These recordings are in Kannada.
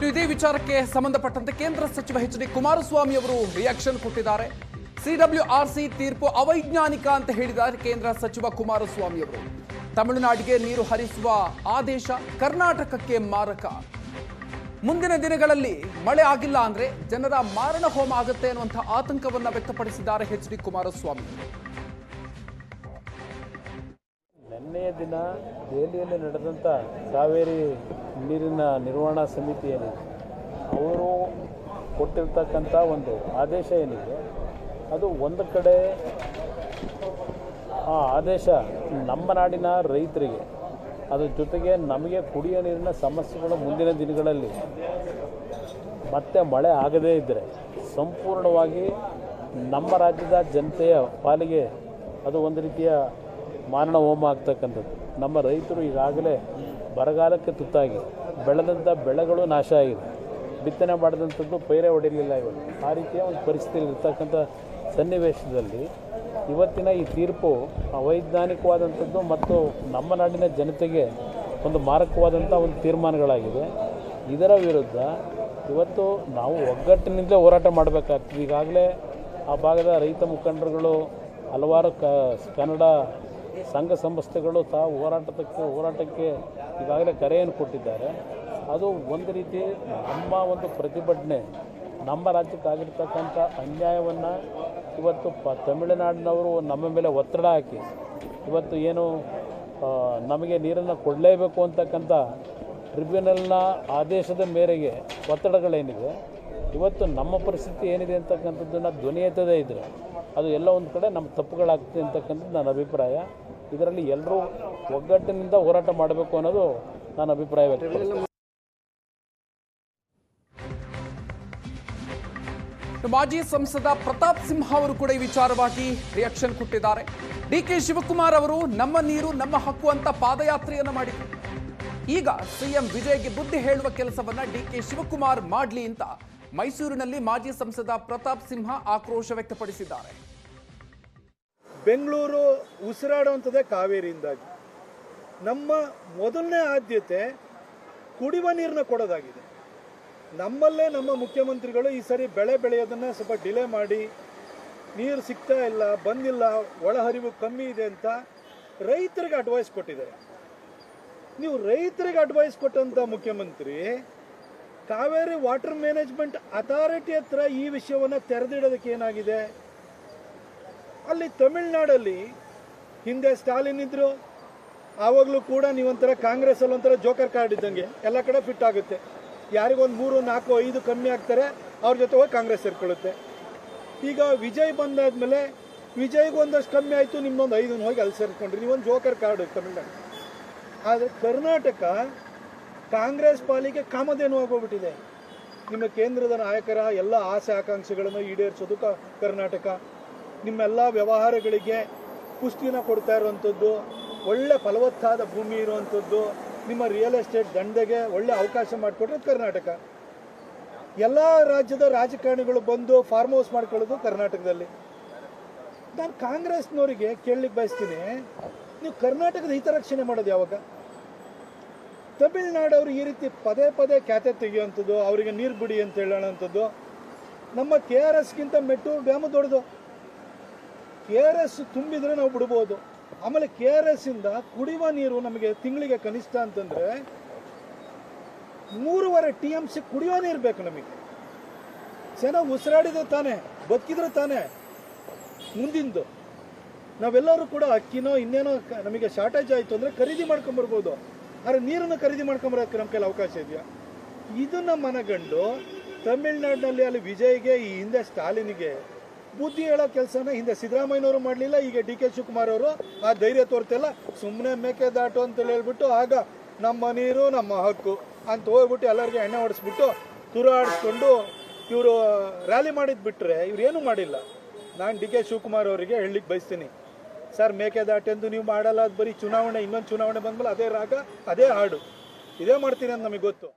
ಇದೇ ವಿಚಾರಕ್ಕೆ ಸಂಬಂಧಪಟ್ಟಂತೆ ಕೇಂದ್ರ ಸಚಿವ ಎಚ್.ಡಿ. ಕುಮಾರಸ್ವಾಮಿ ಅವರು ರಿಯಾಕ್ಷನ್ ಕೊಟ್ಟಿದ್ದಾರೆ. ಸಿಡಬ್ಲ್ಯೂಆರ್ಸಿ ತೀರ್ಪು ಅವೈಜ್ಞಾನಿಕ ಅಂತ ಹೇಳಿದ್ದಾರೆ ಕೇಂದ್ರ ಸಚಿವ ಕುಮಾರಸ್ವಾಮಿ ಅವರು. ತಮಿಳುನಾಡಿಗೆ ನೀರು ಹರಿಸುವ ಆದೇಶ ಕರ್ನಾಟಕಕ್ಕೆ ಮಾರಕ. ಮುಂದಿನ ದಿನಗಳಲ್ಲಿ ಮಳೆ ಆಗಿಲ್ಲ ಅಂದ್ರೆ ಜನರ ಮಾರಣ ಹೋಮ ಆಗುತ್ತೆ ಅನ್ನುವಂಥ ಆತಂಕವನ್ನ ವ್ಯಕ್ತಪಡಿಸಿದ್ದಾರೆ ಎಚ್.ಡಿ. ಕುಮಾರಸ್ವಾಮಿ. ನಿನ್ನೆಯ ದಿನ ದೆಹಲಿಯಲ್ಲಿ ನಡೆದಂಥ ಕಾವೇರಿ ನೀರಿನ ನಿರ್ವಹಣಾ ಸಮಿತಿ ಏನಿದೆ ಅವರು ಕೊಟ್ಟಿರ್ತಕ್ಕಂಥ ಒಂದು ಆದೇಶ ಏನಿದೆ ಅದು ಒಂದು ಕಡೆ ಆ ಆದೇಶ ನಮ್ಮ ನಾಡಿನ ರೈತರಿಗೆ ಅದ್ರ ಜೊತೆಗೆ ನಮಗೆ ಕುಡಿಯೋ ನೀರಿನ ಸಮಸ್ಯೆಗಳು ಮುಂದಿನ ದಿನಗಳಲ್ಲಿ ಮತ್ತೆ ಮಳೆ ಆಗದೇ ಇದ್ದರೆ ಸಂಪೂರ್ಣವಾಗಿ ನಮ್ಮ ರಾಜ್ಯದ ಜನತೆಯ ಪಾಲಿಗೆ ಅದು ಒಂದು ರೀತಿಯ ಮಾರಣ ಹೋಮ ಆಗ್ತಕ್ಕಂಥದ್ದು. ನಮ್ಮ ರೈತರು ಈಗಾಗಲೇ ಬರಗಾಲಕ್ಕೆ ತುತ್ತಾಗಿ ಬೆಳೆದಂಥ ಬೆಳೆಗಳು ನಾಶ ಆಗಿದೆ, ಬಿತ್ತನೆ ಮಾಡಿದಂಥದ್ದು ಪೈರೆ ಹೊಡಿಲಿಲ್ಲ. ಇವಾಗ ಆ ರೀತಿಯ ಒಂದು ಪರಿಸ್ಥಿತಿಯಲ್ಲಿ ಇರ್ತಕ್ಕಂಥ ಸನ್ನಿವೇಶದಲ್ಲಿ ಇವತ್ತಿನ ಈ ತೀರ್ಪು ಅವೈಜ್ಞಾನಿಕವಾದಂಥದ್ದು ಮತ್ತು ನಮ್ಮ ನಾಡಿನ ಜನತೆಗೆ ಒಂದು ಮಾರಕವಾದಂಥ ಒಂದು ತೀರ್ಮಾನಗಳಾಗಿದೆ. ಇದರ ವಿರುದ್ಧ ಇವತ್ತು ನಾವು ಒಗ್ಗಟ್ಟಿನಿಂದಲೇ ಹೋರಾಟ ಮಾಡಬೇಕಾಗ್ತದೆ. ಈಗಾಗಲೇ ಆ ಭಾಗದ ರೈತ ಮುಖಂಡರುಗಳು ಹಲವಾರು ಕನ್ನಡ ಸಂಘ ಸಂಸ್ಥೆಗಳು ತಾವು ಹೋರಾಟಕ್ಕೆ ಈಗಾಗಲೇ ಕರೆಯನ್ನು ಕೊಟ್ಟಿದ್ದಾರೆ. ಅದು ಒಂದು ರೀತಿ ನಮ್ಮ ಒಂದು ಪ್ರತಿಭಟನೆ ನಮ್ಮ ರಾಜ್ಯಕ್ಕಾಗಿರ್ತಕ್ಕಂಥ ಅನ್ಯಾಯವನ್ನು ಇವತ್ತು ತಮಿಳುನಾಡಿನವರು ನಮ್ಮ ಮೇಲೆ ಒತ್ತಡ ಹಾಕಿ ಇವತ್ತು ಏನು ನಮಗೆ ನೀರನ್ನು ಕೊಡಲೇಬೇಕು ಅಂತಕ್ಕಂಥ ಟ್ರಿಬ್ಯುನಲ್ನ ಆದೇಶದ ಮೇರೆಗೆ ಒತ್ತಡಗಳೇನಿದೆ ಇವತ್ತು ನಮ್ಮ ಪರಿಸ್ಥಿತಿ ಏನಿದೆ ಅಂತಕ್ಕಂಥದ್ದನ್ನು ಧ್ವನಿ ಎತ್ತದೇ ಇದ್ದರೆ ಅದು ಎಲ್ಲ ಒಂದು ಕಡೆ ನಮ್ಮ ತಪ್ಪುಗಳಾಗ್ತದೆ ಅಂತಕ್ಕಂಥದ್ದು ನನ್ನ ಅಭಿಪ್ರಾಯ. ಇದರಲ್ಲಿ ಎಲ್ಲರೂ ಒಗ್ಗಟ್ಟಿನಿಂದ ಹೋರಾಟ ಮಾಡಬೇಕು ಅನ್ನೋದು ನನ್ನ ಅಭಿಪ್ರಾಯ ವ್ಯಕ್ತಪಡಿಸಿದೆ. ಮಾಜಿ ಸಂಸದ ಪ್ರತಾಪ್ ಸಿಂಹ ಅವರು ಕೂಡ ಈ ವಿಚಾರವಾಗಿ ರಿಯಾಕ್ಷನ್ ಕೊಟ್ಟಿದ್ದಾರೆ. ಡಿ.ಕೆ. ಶಿವಕುಮಾರ್ ಅವರು ನಮ್ಮ ನೀರು ನಮ್ಮ ಹಕ್ಕು ಅಂತ ಪಾದಯಾತ್ರೆಯನ್ನು ಮಾಡಿದರು. ಈಗ ಸಿಎಂ ವಿಜಯ್ಗೆ ಬುದ್ಧಿ ಹೇಳುವ ಕೆಲಸವನ್ನ ಡಿ.ಕೆ. ಶಿವಕುಮಾರ್ ಮಾಡಲಿ ಅಂತ ಮೈಸೂರಿನಲ್ಲಿ ಮಾಜಿ ಸಂಸದ ಪ್ರತಾಪ್ ಸಿಂಹ ಆಕ್ರೋಶ ವ್ಯಕ್ತಪಡಿಸಿದ್ದಾರೆ. ಬೆಂಗಳೂರು ಉಸಿರಾಡುವಂಥದ್ದೇ ಕಾವೇರಿಯಿಂದಾಗಿ. ನಮ್ಮ ಮೊದಲನೇ ಆದ್ಯತೆ ಕುಡಿಯುವ ನೀರನ್ನ ಕೊಡೋದಾಗಿದೆ. ನಮ್ಮಲ್ಲೇ ನಮ್ಮ ಮುಖ್ಯಮಂತ್ರಿಗಳು ಈ ಸರಿ ಬೆಳೆ ಬೆಳೆಯೋದನ್ನು ಸ್ವಲ್ಪ ಡಿಲೇ ಮಾಡಿ ನೀರು ಸಿಗ್ತಾ ಇಲ್ಲ, ಬಂದಿಲ್ಲ, ಒಳಹರಿವು ಕಮ್ಮಿ ಇದೆ ಅಂತ ರೈತರಿಗೆ ಅಡ್ವೈಸ್ ಕೊಟ್ಟಿದ್ದಾರೆ. ನೀವು ರೈತರಿಗೆ ಅಡ್ವೈಸ್ ಕೊಟ್ಟಂಥ ಮುಖ್ಯಮಂತ್ರಿ ಕಾವೇರಿ ವಾಟರ್ ಮ್ಯಾನೇಜ್ಮೆಂಟ್ ಅಥಾರಿಟಿ ಹತ್ರ ಈ ವಿಷಯವನ್ನು ತೆರೆದಿಡೋದಕ್ಕೆ ಏನಾಗಿದೆ? ಅಲ್ಲಿ ತಮಿಳ್ನಾಡಲ್ಲಿ ಹಿಂದೆ ಸ್ಟಾಲಿನ್ ಇದ್ರು, ಆವಾಗಲೂ ಕೂಡ ನೀವೊಂಥರ ಕಾಂಗ್ರೆಸ್ಸಲ್ಲಿ ಒಂಥರ ಜೋಕರ್ ಕಾರ್ಡ್ ಇದ್ದಂಗೆ ಎಲ್ಲ ಕಡೆ ಫಿಟ್ ಆಗುತ್ತೆ. ಯಾರಿಗೊಂದು 3, 4, 5 ಕಮ್ಮಿ ಆಗ್ತಾರೆ, ಅವ್ರ ಜೊತೆ ಹೋಗಿ ಕಾಂಗ್ರೆಸ್ ಸೇರ್ಕೊಳ್ಳುತ್ತೆ. ಈಗ ವಿಜಯ್ ಬಂದಾದ್ಮೇಲೆ ವಿಜಯ್ಗೆ ಒಂದಷ್ಟು ಕಮ್ಮಿ ಆಯಿತು, ನಿಮ್ಮೊಂದು 5 ಹೋಗಿ ಅಲ್ಲಿ ಸೇರ್ಕೊಂಡ್ರಿ, ನೀವೊಂದು ಜೋಕರ್ ಕಾರ್ಡ್ ತಮಿಳ್ನಾಡು. ಆದರೆ ಕರ್ನಾಟಕ ಕಾಂಗ್ರೆಸ್ ಪಾಲಿಗೆ ಕಾಮಧೇನು ಆಗೋಗ್ಬಿಟ್ಟಿದೆ. ನಿಮ್ಮ ಕೇಂದ್ರದ ನಾಯಕರ ಎಲ್ಲ ಆಸೆ ಆಕಾಂಕ್ಷೆಗಳನ್ನು ಈಡೇರಿಸೋದು ಕರ್ನಾಟಕ. ನಿಮ್ಮೆಲ್ಲ ವ್ಯವಹಾರಗಳಿಗೆ ಪುಷ್ಟಿನ ಕೊಡ್ತಾ ಇರುವಂಥದ್ದು, ಒಳ್ಳೆ ಫಲವತ್ತಾದ ಭೂಮಿ ಇರುವಂಥದ್ದು, ನಿಮ್ಮ ರಿಯಲ್ ಎಸ್ಟೇಟ್ ದಂಧೆಗೆ ಒಳ್ಳೆ ಅವಕಾಶ ಮಾಡಿಕೊಟ್ರೆ ಕರ್ನಾಟಕ. ಎಲ್ಲ ರಾಜ್ಯದ ರಾಜಕಾರಣಿಗಳು ಬಂದು ಫಾರ್ಮ್ ಹೌಸ್ ಮಾಡ್ಕೊಳ್ಳೋದು ಕರ್ನಾಟಕದಲ್ಲಿ. ನಾನು ಕಾಂಗ್ರೆಸ್ನವರಿಗೆ ಕೇಳಲಿಕ್ಕೆ ಬಯಸ್ತೀನಿ, ನೀವು ಕರ್ನಾಟಕದ ಹಿತರಕ್ಷಣೆ ಮಾಡೋದು ಯಾವಾಗ? ತಮಿಳ್ನಾಡವರು ಈ ರೀತಿ ಪದೇ ಪದೇ ಖ್ಯಾತೆ ತೆಗೆಯುವಂಥದ್ದು, ಅವರಿಗೆ ನೀರು ಬಿಡಿ ಅಂತ ಹೇಳೋವಂಥದ್ದು. ನಮ್ಮ KRSಗಿಂತ ಮೆಟ್ಟೂರು ಡ್ಯಾಮು ದೊಡ್ಡದು. KRS ತುಂಬಿದರೆ ನಾವು ಬಿಡ್ಬೋದು. ಆಮೇಲೆ KRSಯಿಂದ ಕುಡಿಯುವ ನೀರು ನಮಗೆ ತಿಂಗಳಿಗೆ ಕನಿಷ್ಠ ಅಂತಂದರೆ 3.5 TMC ಕುಡಿಯೋ ನೀರು ಬೇಕು ನಮಗೆ. ಚೆನ್ನಾಗಿ ಉಸಿರಾಡಿದ್ರೆ ತಾನೇ, ಬದುಕಿದ್ರೆ ತಾನೇ ಮುಂದಿಂದು. ನಾವೆಲ್ಲರೂ ಕೂಡ ಅಕ್ಕಿನೋ ಇನ್ನೇನೋ ನಮಗೆ ಶಾರ್ಟೇಜ್ ಆಯಿತು ಅಂದರೆ ಖರೀದಿ ಮಾಡ್ಕೊಂಬರ್ಬೋದು. ಆದರೆ ನೀರನ್ನು ಖರೀದಿ ಮಾಡ್ಕೊಂಬರೋಕ್ಕೆ ನಮ್ಮ ಕೈಲಿ ಅವಕಾಶ ಇದೆಯಾ? ಇದನ್ನು ಮನಗಂಡು ತಮಿಳ್ನಾಡಿನಲ್ಲಿ ಅಲ್ಲಿ ವಿಜಯ್ಗೆ ಈ ಹಿಂದೆ ಸ್ಟಾಲಿನ್ಗೆ ಬುದ್ಧಿ ಹೇಳೋ ಕೆಲಸನ ಹಿಂದೆ ಸಿದ್ದರಾಮಯ್ಯನವರು ಮಾಡಲಿಲ್ಲ, ಈಗ ಡಿ.ಕೆ. ಶಿವಕುಮಾರ್ ಅವರು ಆ ಧೈರ್ಯ ತೋರ್ತಿಲ್ಲ. ಸುಮ್ಮನೆ ಮೇಕೆದಾಟು ಅಂತೇಳಿ ಹೇಳ್ಬಿಟ್ಟು ಆಗ ನಮ್ಮ ನೀರು ನಮ್ಮ ಹಕ್ಕು ಅಂತ ಹೋಗ್ಬಿಟ್ಟು ಎಲ್ಲರಿಗೆ ಎಣ್ಣೆ ಹೊಡಿಸ್ಬಿಟ್ಟು ತುರಾಡಿಸ್ಕೊಂಡು ಇವರು ರ್ಯಾಲಿ ಮಾಡಿದ್ದು ಬಿಟ್ಟರೆ ಇವ್ರೇನು ಮಾಡಿಲ್ಲ. ನಾನು ಡಿ.ಕೆ. ಶಿವಕುಮಾರ್ ಅವರಿಗೆ ಹೇಳಲಿಕ್ಕೆ ಬಯಸ್ತೀನಿ, ಸರ್ ಮೇಕೆದಾಟು ಎಂದು ನೀವು ಮಾಡಲ್ಲ, ಅದು ಬರೀ ಚುನಾವಣೆ, ಇನ್ನೊಂದು ಚುನಾವಣೆ ಬಂದ್ಮೇಲೆ ಅದೇ ರಾಗ ಅದೇ ಹಾಡು ಇದೇ ಮಾಡ್ತೀನಿ ಅಂತ ನಮಗೆ ಗೊತ್ತು.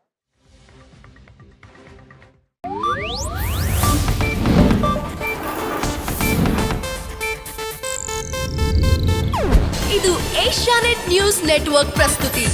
ಇದು ಏಷ್ಯಾನೆಟ್ ನ್ಯೂಸ್ ನೆಟ್ವರ್ಕ್ ಪ್ರಸ್ತುತಿ.